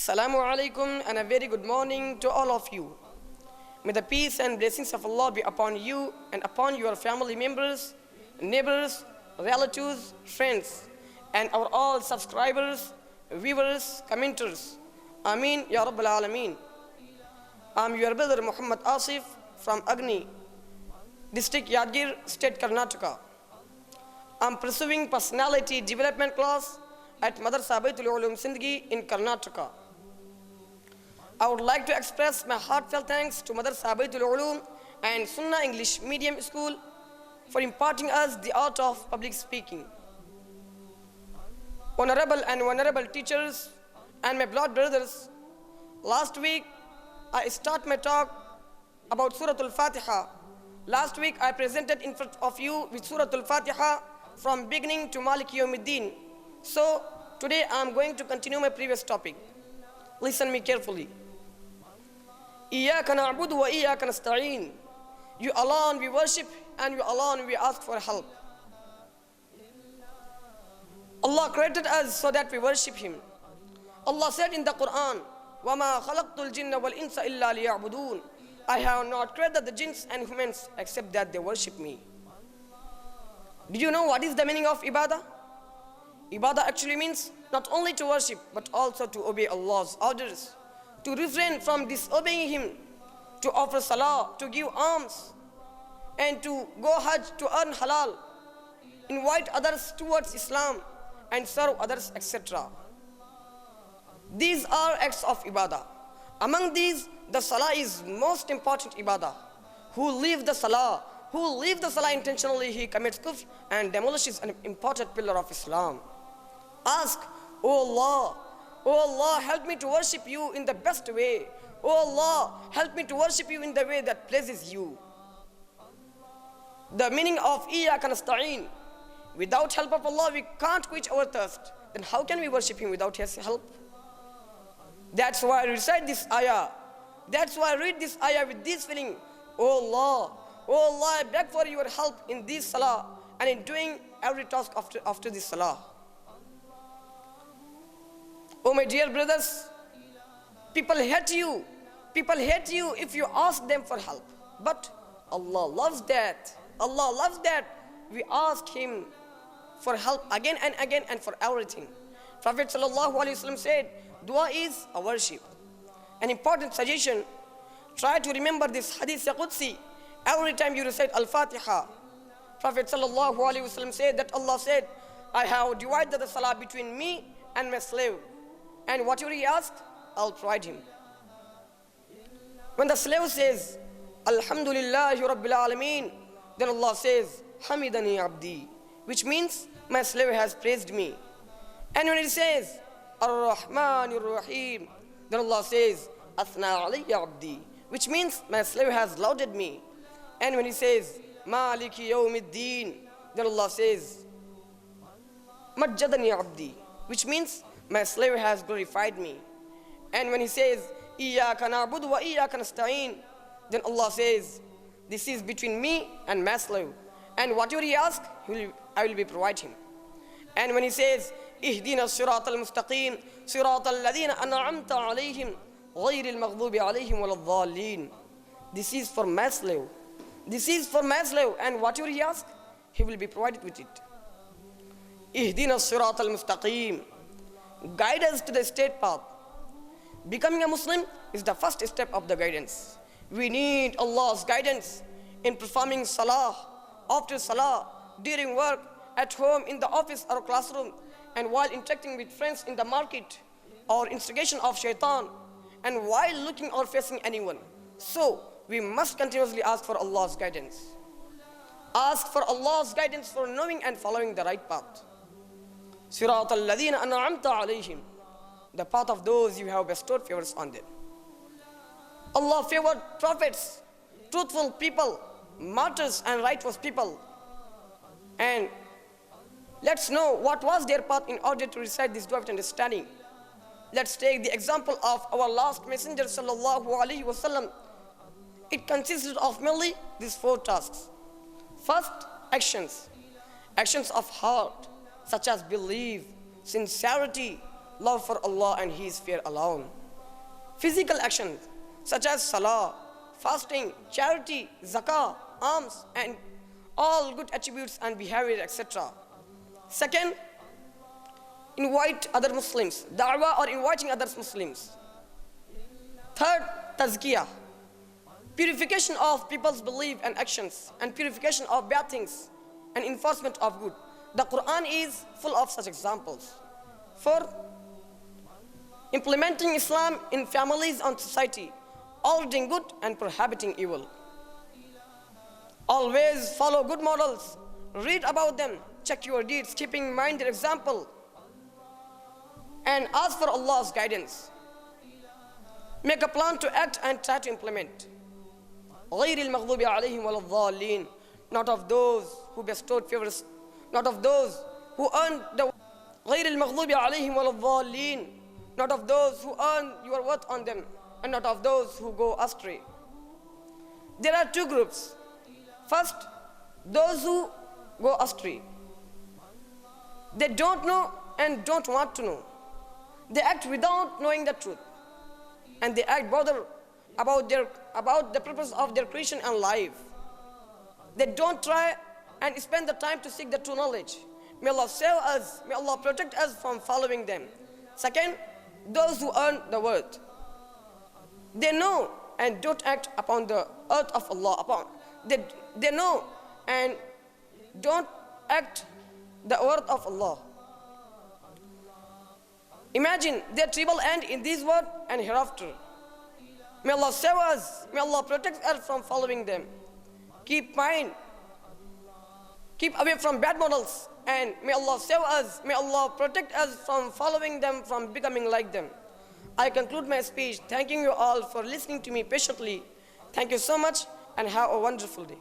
Assalamu alaikum and a very good morning to all of you. May the peace and blessings of Allah be upon you and upon your family members, neighbors, relatives, friends, and our all subscribers, viewers, commenters. Ameen Ya Rabbal Alameen. I'm your brother Muhammad Asif from Agni, District Yadgir, State Karnataka. I'm pursuing personality development class at Madrasa Baitul Uloom Sindhi in Karnataka. I would like to express my heartfelt thanks to Madrasa Baitul Uloom and Sunnah English Medium School for imparting us the art of public speaking. Honorable and venerable teachers and my blood brothers, last week I start my talk about Surah Al-Fatiha. Last week I presented in front of you with Surah Al-Fatiha from beginning to Malik Yawmiddin. So today I am going to continue my previous topic. Listen me carefully. Iyyaka na'budu wa iyyaka nasta'een. You alone we worship and you alone we ask for help. Allah created us so that we worship Him. Allah said in the Quran, وَمَا خَلَقْتُ الْجِنَّ وَالْإِنسَ إِلَّا لِيَعْبُدُونَ. I have not created the jinns and humans except that they worship me. Do you know what is the meaning of ibadah? Ibadah actually means not only to worship but also to obey Allah's orders, to refrain from disobeying Him, to offer salah, to give alms, and to go hajj to earn halal, invite others towards Islam and serve others, etc. These are acts of ibadah. Among these, the salah is most important ibadah. Who leave the salah intentionally, he commits kufr and demolishes an important pillar of Islam. Ask, O Allah, help me to worship you in the best way. O Allah, help me to worship you in the way that pleases you. The meaning of Iyyaka nasta'een. Without help of Allah, we can't quench our thirst. Then how can we worship Him without His help? That's why I recite this ayah. That's why I read this ayah with this feeling. O Allah, I beg for your help in this salah and in doing every task after this salah. Oh my dear brothers, people hate you. People hate you if you ask them for help. But Allah loves that. Allah loves that we ask Him for help again and again and for everything. Prophet ﷺ said, dua is a worship. An important suggestion, try to remember this hadith Qudsi every time you recite Al-Fatiha. Prophet ﷺ said that Allah said, I have divided the salah between me and my slave. And whatever he asked, I'll provide him. When the slave says, Alhamdulillahi Rabbil Alameen, then Allah says, Hamidani Abdi, which means my slave has praised me. And when he says, Ar-Rahmanir Rahim, then Allah says, Athna Alayya Abdi, which means my slave has lauded me. And when he says, Maliki Yawmiddin, then Allah says, Majjadani Abdi, which means my slave has glorified me. And when he says, Iyyaka na'budu wa iyyaka nasta'een, then Allah says, this is between me and my slave. And whatever he asks, I will be providing him. And when he says, Ihdina as-sirata al-mustaqim, sirata alladhina an'amta alayhim, ghayri al-maghdubi alayhim wal-dhalleen. This is for my slave. This is for my slave. And whatever he asks, he will be provided with it. Ihdina as-sirata al-mustaqim. Guide us to the straight path. Becoming a Muslim is the first step of the guidance. We need Allah's guidance in performing salah, after salah, during work, at home, in the office or classroom, and while interacting with friends in the market, or instigation of shaitan, and while looking or facing anyone. So, we must continuously ask for Allah's guidance. Ask for Allah's guidance for knowing and following the right path. Sirat al-ladhina an'amta alayhim, the path of those you have bestowed favors on them. Allah favored prophets, truthful people, martyrs and righteous people. And let's know what was their path in order to recite this dua with understanding. Let's take the example of our last messenger sallallahu alaihi wasallam. It consisted of mainly these 4 tasks. First, actions. Actions of heart, such as belief, sincerity, love for Allah and His fear alone. Physical actions such as salah, fasting, charity, zakah, alms, and all good attributes and behavior, etc. Second, invite other Muslims, da'wah or inviting other Muslims. Third, tazkiyah, purification of people's belief and actions, and purification of bad things and enforcement of good. The Quran is full of such examples. Fourth, implementing Islam in families and society, all doing good and prohibiting evil. Always follow good models, read about them, check your deeds, keeping in mind their example, and ask for Allah's guidance. Make a plan to act and try to implement. غَيْرِ الْمَغْضُوبِ عَلَيْهِمْ وَلَا الضَّالِّينَ, not of those who bestowed favors, not of those who earned the غَيْرِ الْمَغْضُوبِ عَلَيْهِمْ وَلَا الضَّالِّينَ, not of those who earn your worth on them, and not of those who go astray. There are two groups. First, those who go astray. They don't know and don't want to know. They act without knowing the truth, and they act bother about the purpose of their creation and life. They don't try and spend the time to seek the true knowledge. May Allah save us, may Allah protect us from following them. Second, those who earn the worth. They know and don't act upon the earth of Allah. They know and don't act the word of Allah. Imagine their trouble end in this world and hereafter. May Allah save us, may Allah protect us from following them. Keep away from bad models, and may Allah save us, may Allah protect us from following them, from becoming like them. I conclude my speech thanking you all for listening to me patiently. Thank you so much and have a wonderful day.